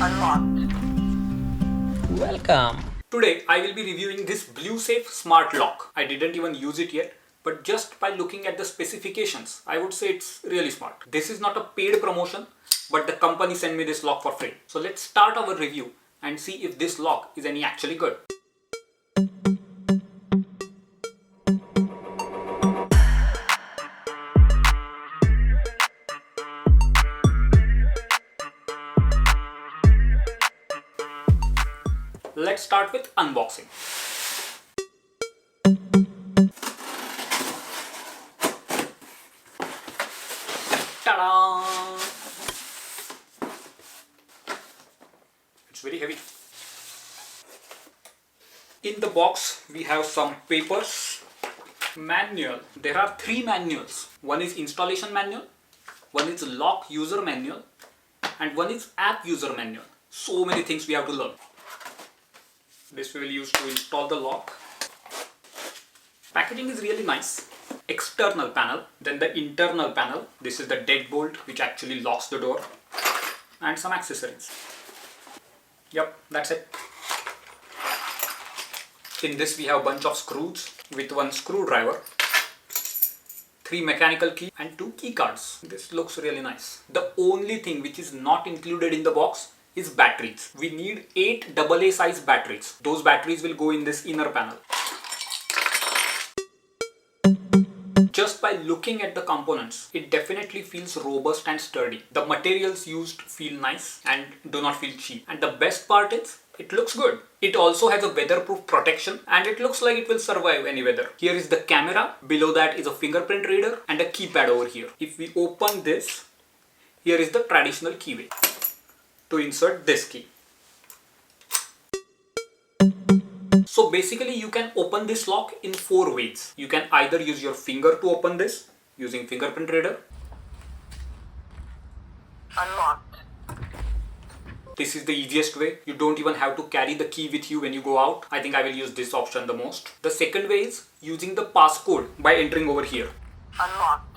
Unlocked. Welcome. Today I will be reviewing this Blusafe Smart Lock. I didn't even use it yet, but just by looking at the specifications, I would say it's really smart. This is not a paid promotion, but the company sent me this lock for free. So let's start our review and see if this lock is any actually good. Let's start with unboxing. Ta-da! It's very heavy. In the box, we have some papers. Manual. There are 3 manuals. One is installation manual, one is lock user manual, and one is app user manual. So many things we have to learn. This we will use to install the lock. Packaging is really nice. External panel, then the internal panel. This is the deadbolt which actually locks the door, and some accessories. Yep, that's it. In this we have a bunch of screws with 1 screwdriver, 3 mechanical keys and 2 key cards. This looks really nice. The only thing which is not included in the box is batteries. We need 8 AA size batteries. Those batteries will go in this inner panel. Just by looking at the components, it definitely feels robust and sturdy. The materials used feel nice and do not feel cheap. And the best part is, it looks good. It also has a weatherproof protection and it looks like it will survive any weather. Here is the camera. Below that is a fingerprint reader and a keypad over here. If we open this, here is the traditional keyway to insert this key. So basically you can open this lock in 4 ways. You can either use your finger to open this using fingerprint reader. Unlocked. This is the easiest way. You don't even have to carry the key with you when you go out. I think I will use this option the most. The second way is using the passcode by entering over here. Unlocked.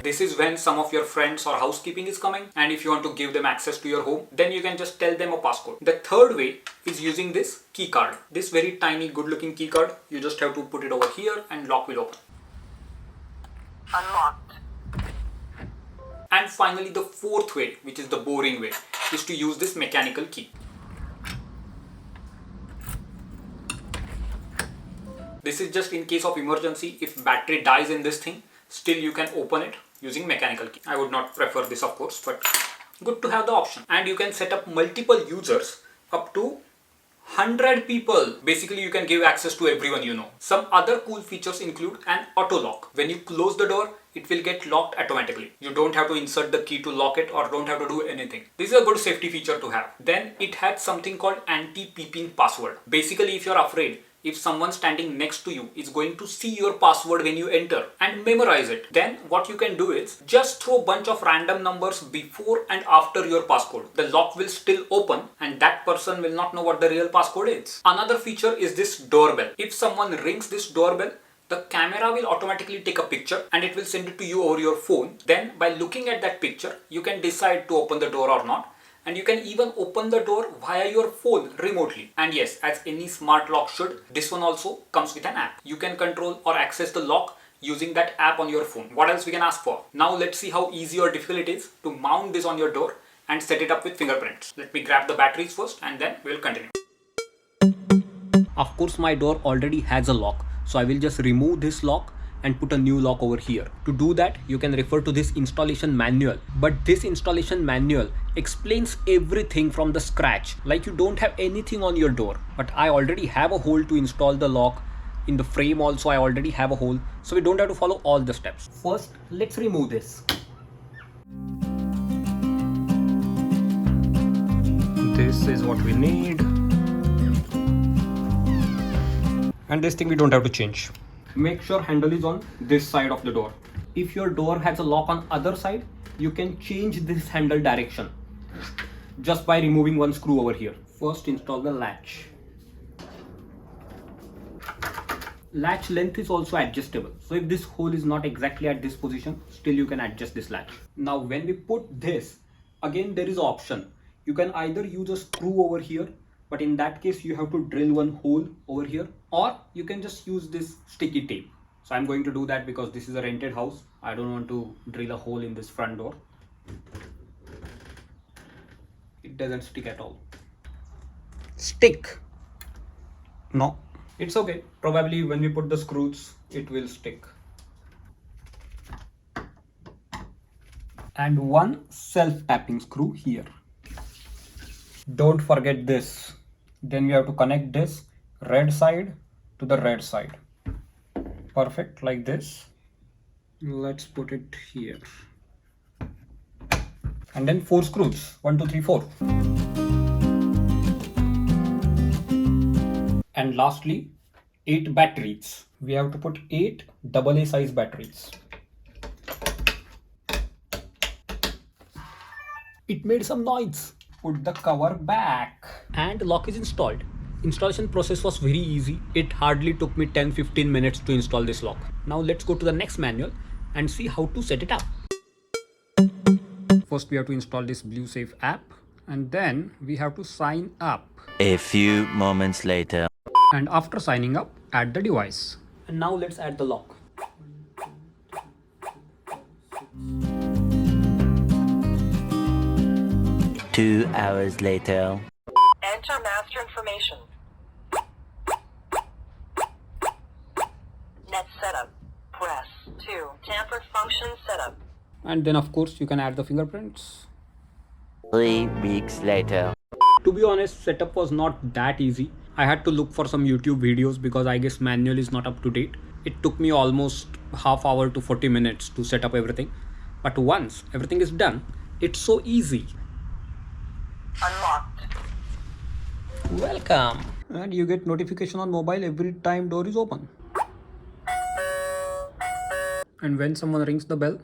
This is when some of your friends or housekeeping is coming, and if you want to give them access to your home, then you can just tell them a passcode. The third way is using this key card. This very tiny good looking key card. You just have to put it over here and lock will open. Unlocked. And finally the fourth way, which is the boring way, is to use this mechanical key. This is just in case of emergency. If battery dies in this thing, still you can open it using mechanical key. I would not prefer this of course, but good to have the option. And you can set up multiple users up to 100 people. Basically you can give access to everyone you know. Some other cool features include an auto lock. When you close the door, it will get locked automatically. You don't have to insert the key to lock it or don't have to do anything. This is a good safety feature to have. Then it has something called anti-peeping password. Basically if you're afraid if someone standing next to you is going to see your password when you enter and memorize it, then what you can do is just throw a bunch of random numbers before and after your passcode. The lock will still open and that person will not know what the real passcode is. Another feature is this doorbell. If someone rings this doorbell, the camera will automatically take a picture and it will send it to you over your phone. Then by looking at that picture, you can decide to open the door or not. And you can even open the door via your phone remotely. And yes, as any smart lock should, this one also comes with an app. You can control or access the lock using that app on your phone. What else we can ask for? Now let's see how easy or difficult it is to mount this on your door and set it up with fingerprints. Let me grab the batteries first and then we'll continue. Of course, my door already has a lock, so I will just remove this lock and put a new lock over here. To do that, you can refer to this installation manual. But this installation manual explains everything from the scratch. Like you don't have anything on your door. But I already have a hole to install the lock. In the frame also I already have a hole. So we don't have to follow all the steps. First, let's remove this. This is what we need. And this thing we don't have to change. Make sure handle is on this side of the door. If your door has a lock on other side, you can change this handle direction just by removing 1 screw over here. First install the latch. Latch length is also adjustable. So if this hole is not exactly at this position, still you can adjust this latch. Now when we put this, again there is option. You can either use a screw over here, but in that case you have to drill one hole over here, or you can just use this sticky tape. So I'm going to do that because this is a rented house. I don't want to drill a hole in this front door. It doesn't stick at all. Stick? No, it's okay. Probably when we put the screws, it will stick. And one self-tapping screw here. Don't forget this. Then we have to connect this red side to the red side. Perfect, like this. Let's put it here. And then 4 screws. 1, 2, 3, 4. And lastly, 8 batteries. We have to put 8 AA size batteries. It made some noise. Put the cover back. And lock is installed. Installation process was very easy. It hardly took me 10-15 minutes to install this lock. Now let's go to the next manual and see how to set it up. First we have to install this Blusafe app, and then we have to sign up. A few moments later. And after signing up, add the device. And now let's add the lock. Two hours later. Enter master information. Net setup. Press 2. Tamper function setup. And then of course you can add the fingerprints. 3 weeks later. To be honest, setup was not that easy. I had to look for some YouTube videos because I guess manual is not up to date. It took me almost half hour to 40 minutes to set up everything. But once everything is done, it's so easy. Unlocked. Welcome. And you get notification on mobile every time door is open. And when someone rings the bell,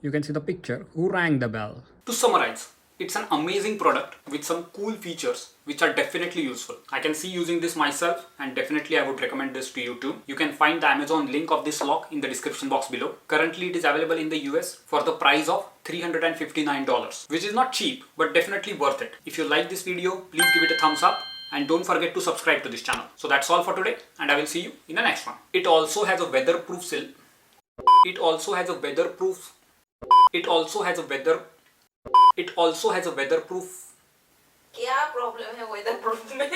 you can see the picture who rang the bell. To summarize, it's an amazing product with some cool features which are definitely useful. I can see using this myself, and definitely I would recommend this to you too. You can find the Amazon link of this lock in the description box below. Currently it is available in the US for the price of $359, which is not cheap but definitely worth it. If you like this video, please give it a thumbs up and don't forget to subscribe to this channel. So that's all for today, and I will see you in the next one. It also has a weatherproof seal. It also has a weatherproof. क्या problem है weather proof में